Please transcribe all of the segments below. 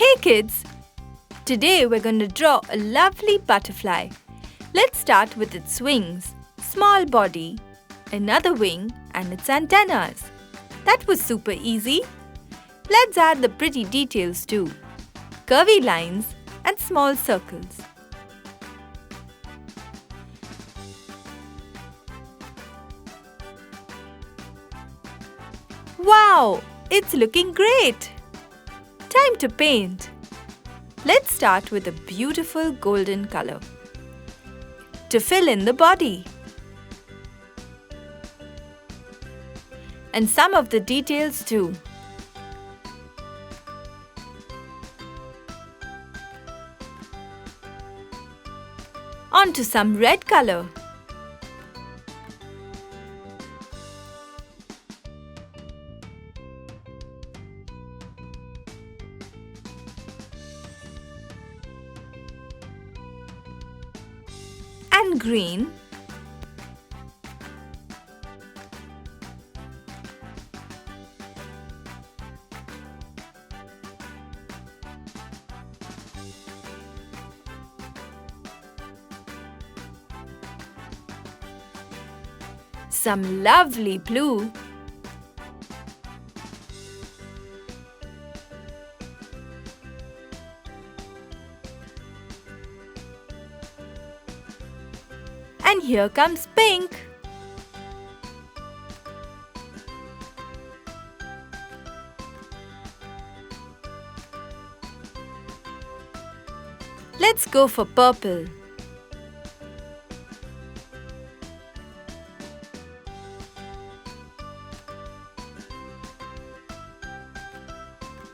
Hey kids! Today we're going to draw a lovely butterfly. Let's start with its wings, small body, another wing and its antennas. That was super easy. Let's add the pretty details too. Curvy lines and small circles. Wow! It's looking great! Time to paint. Let's start with a beautiful golden color to fill in the body. And some of the details too. On to some red color. And green. Some lovely blue. And here comes pink. Let's go for purple.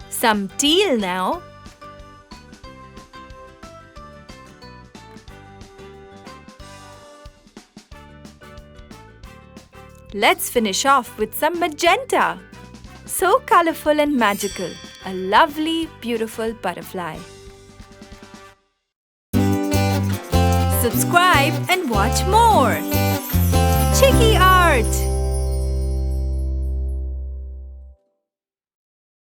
Some teal now. Let's finish off with some magenta. So colorful and magical. A lovely, beautiful butterfly. Subscribe and watch more. Chiki Art!